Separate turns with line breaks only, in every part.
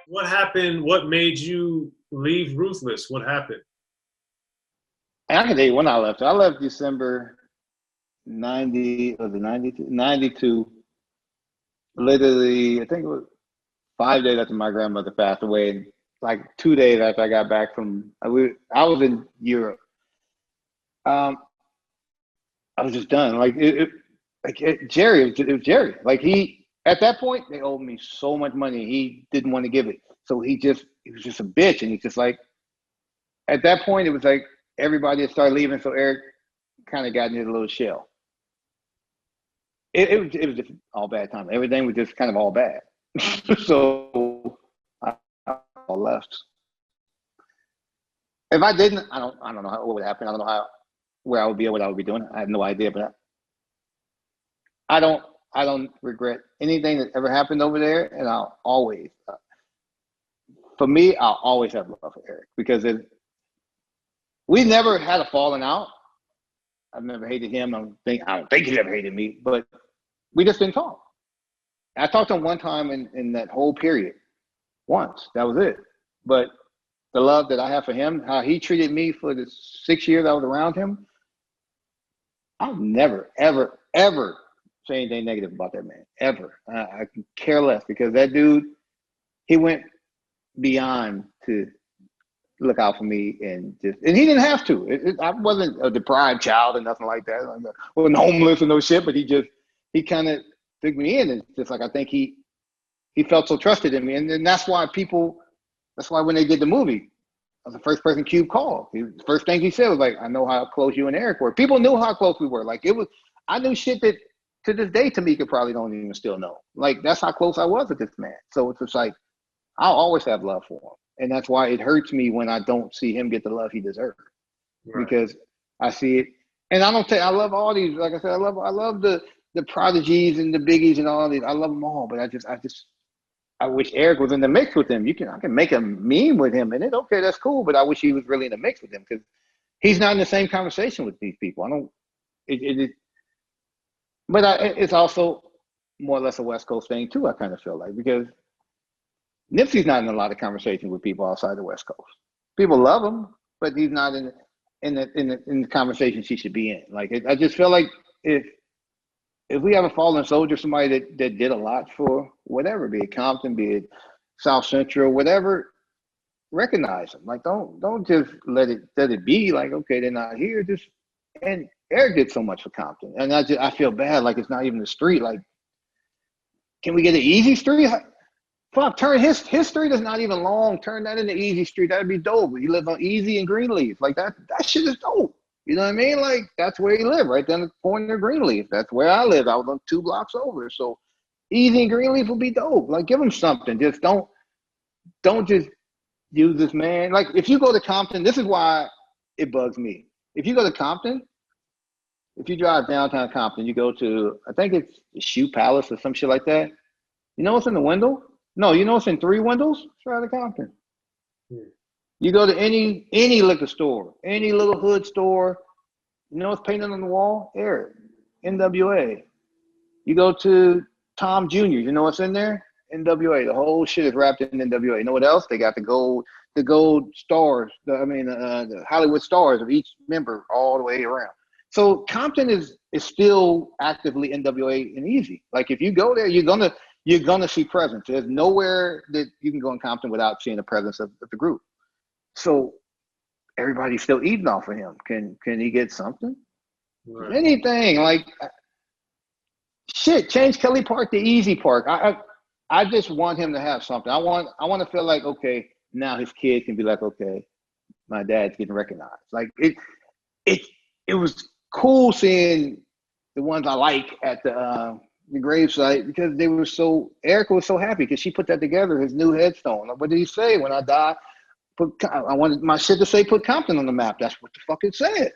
What happened? What made you leave Ruthless? What happened?
And I can tell you when I left. I left December 90, was it 92? 92. Literally, I think it was 5 days after my grandmother passed away, and like 2 days after I got back from, I was in Europe. Um, I was just done. Jerry, it was Jerry. Like at that point, they owed me so much money. He didn't want to give it. So he was just a bitch. And he's just like, at that point, it was like everybody had started leaving. So Eric kind of got in his little shell. It was just all bad time. Everything was just kind of all bad. So I left. If I didn't, I don't know what would happen. I don't know where I would be or what I would be doing. I have no idea, but I don't regret anything that ever happened over there, and I'll always, for me, I'll always have love for Eric because we never had a falling out. I've never hated him. I don't think he's ever hated me, but we just didn't talk. I talked to him one time in that whole period, once. That was it. But the love that I have for him, how he treated me for the 6 years I was around him, I'll never, ever, ever say anything negative about that man, ever. I can care less because that dude, he went beyond to look out for me and he didn't have to. I wasn't a deprived child or nothing like that. I wasn't homeless or no shit, but he kind of took me in. And just like, I think he felt so trusted in me. And then that's why when they did the movie, I was the first person Cube called. The first thing he said was like, I know how close you and Eric were. People knew how close we were. Like I knew shit that to this day Tamika probably don't even still know. Like that's how close I was with this man. So it's just like, I'll always have love for him. And that's why it hurts me when I don't see him get the love he deserves. Right. Because I see it. And I love all these, like I said, I love the Prodigies and the Biggies and all these. I love them all, but I wish Eric was in the mix with him. I can make a meme with him, and okay, that's cool. But I wish he was really in the mix with him because he's not in the same conversation with these people. I don't. It's also more or less a West Coast thing too. I kind of feel like because Nipsey's not in a lot of conversations with people outside the West Coast. People love him, but he's not in the conversations he should be in. Like I just feel like if we have a fallen soldier, somebody that did a lot for whatever, be it Compton, be it South Central, whatever, recognize them. Like don't just let it be like, okay, they're not here. And Eric did so much for Compton. And I feel bad, like it's not even the street. Like, can we get an Eazy street? Fuck, turn his street is not even long. Turn that into Eazy Street. That'd be dope. He lives on Eazy and Greenleaf. Like that shit is dope. You know what I mean? Like, that's where he lived, right down the corner of Greenleaf. That's where I lived. I was on 2 blocks over. So Eazy and Greenleaf will be dope. Like, give him something. Just don't just use this man. Like, if you go to Compton, this is why it bugs me. If you go to Compton, if you drive downtown Compton, you go to, I think it's the Shoe Palace or some shit like that. You know what's in the window? No, you know what's in 3 windows? It's right out of Compton. You go to any liquor store, any little hood store, you know what's painted on the wall? Eric, N.W.A. You go to Tom Jr., you know what's in there? N.W.A. The whole shit is wrapped in N.W.A. You know what else? They got the gold stars, the Hollywood stars of each member all the way around. So Compton is still actively N.W.A. and Eazy. Like if you go there, you're gonna see presence. There's nowhere that you can go in Compton without seeing the presence of the group. So everybody's still eating off of him. Can he get something? Right. Anything like shit? Change Kelly Park to Easy Park. I just want him to have something. I want to feel like, okay, now his kid can be like, okay, my dad's getting recognized. Like it was cool seeing the ones I like at the gravesite because Erica was so happy because she put that together, his new headstone. What did he say? When I die, I wanted my shit to say put Compton on the map. That's what the fuck it says.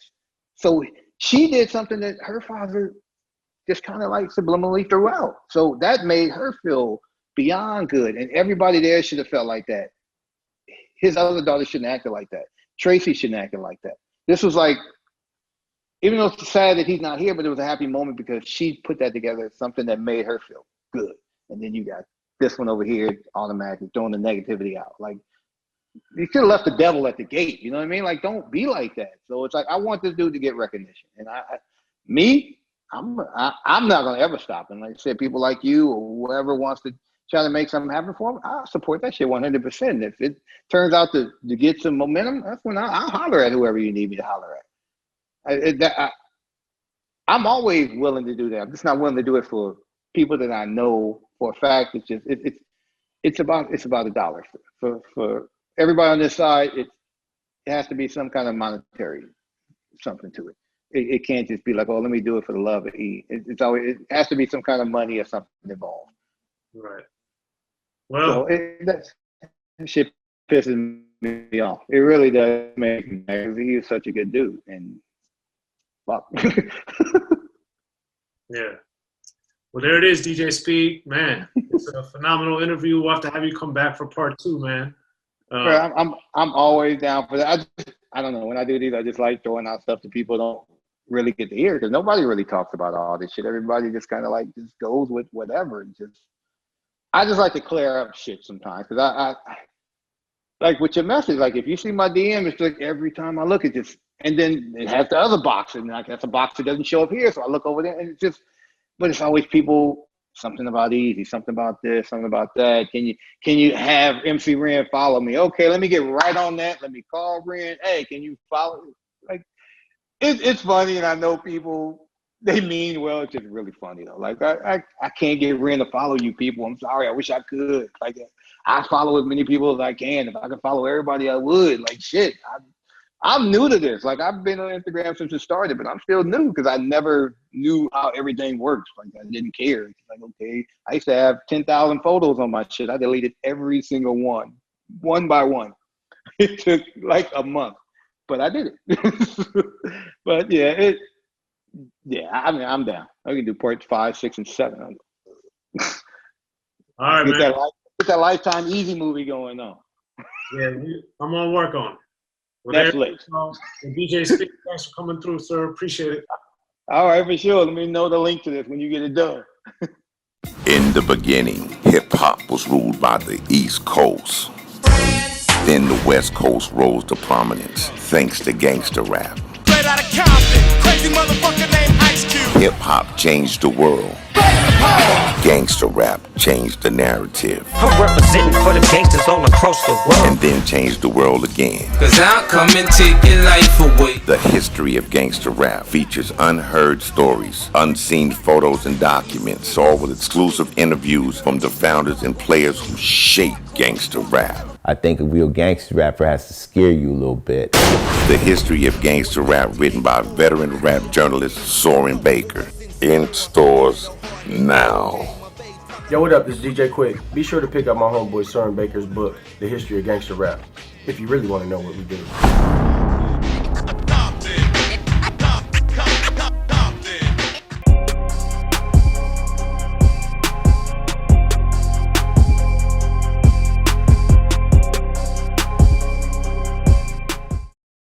So she did something that her father just kind of like subliminally threw out. So that made her feel beyond good. And everybody there should have felt like that. His other daughter shouldn't act like that. Tracy shouldn't act like that. This was like, even though it's sad that he's not here, but it was a happy moment because she put that together, something that made her feel good. And then you got this one over here automatically throwing the negativity out. Like, you should have left the devil at the gate. You know what I mean? Like, don't be like that. So it's like, I want this dude to get recognition. And I'm not going to ever stop. And like I said, people like you or whoever wants to try to make something happen for them, I support that shit 100%. If it turns out to get some momentum, that's when I'll holler at whoever you need me to holler at. I'm always willing to do that. I'm just not willing to do it for people that I know for a fact. It's just it's about a dollar for everybody on this side. It has to be some kind of monetary something to it. It can't just be like, oh, let me do it for the love of E. It has to be some kind of money or something involved.
Right. Well,
so that shit pisses me off. It really does make me mad. He was such a good dude, and fuck.
Yeah. Well, there it is, DJ Speed. Man, it's a phenomenal interview. We'll have to have you come back for part 2, man.
I'm always down for that. I don't know. When I do these, I just like throwing out stuff that people don't really get to hear because nobody really talks about all this shit. Everybody just kind of like just goes with whatever. And I just like to clear up shit sometimes because I like with your message. Like if you see my DM, it's like every time I look at this, and then it has the other box, and like that's a box that doesn't show up here, so I look over there, and it's just. But it's always people. Something about Eazy, something about this, something about that. Can you have MC Ren follow me? Okay, let me get right on that. Let me call Ren. Hey, can you follow? Like, it's funny, and I know people, they mean well. It's just really funny though. Like I can't get Ren to follow you people. I'm sorry. I wish I could. Like I follow as many people as I can. If I could follow everybody, I would. Like shit. I'm new to this. Like I've been on Instagram since it started, but I'm still new because I never knew how everything works. Like I didn't care. It's like, okay, I used to have 10,000 photos on my shit. I deleted every single one by one. It took like a month, but I did it. But yeah, I mean, I'm down. I can do parts 5, 6, and 7.
All right, man.
Get that Lifetime Eazy movie going on.
Yeah, I'm on work on it. Well,
Netflix.
DJ Speak, thanks for coming through, sir. Appreciate it.
All right, for sure. Let me know the link to this when you get it done.
In the beginning, hip-hop was ruled by the East Coast. Then the West Coast rose to prominence thanks to gangster rap.
Straight Outta Compton, crazy motherfucker named Ice Cube.
Hip-hop changed the world. Gangster rap changed the narrative.
I'm representing for the gangsters all across the world.
And then changed the world again.
Cause I'll come and take your life away.
The history of gangster rap features unheard stories, unseen photos and documents, all with exclusive interviews from the founders and players who shaped gangster rap.
I think a real gangster rapper has to scare you a little bit.
The history of gangster rap written by veteran rap journalist Soren Baker. In stores now.
Yo, what up? This is DJ Quick. Be sure to pick up my homeboy Soren Baker's book, The History of Gangster Rap, if you really want to know what we do.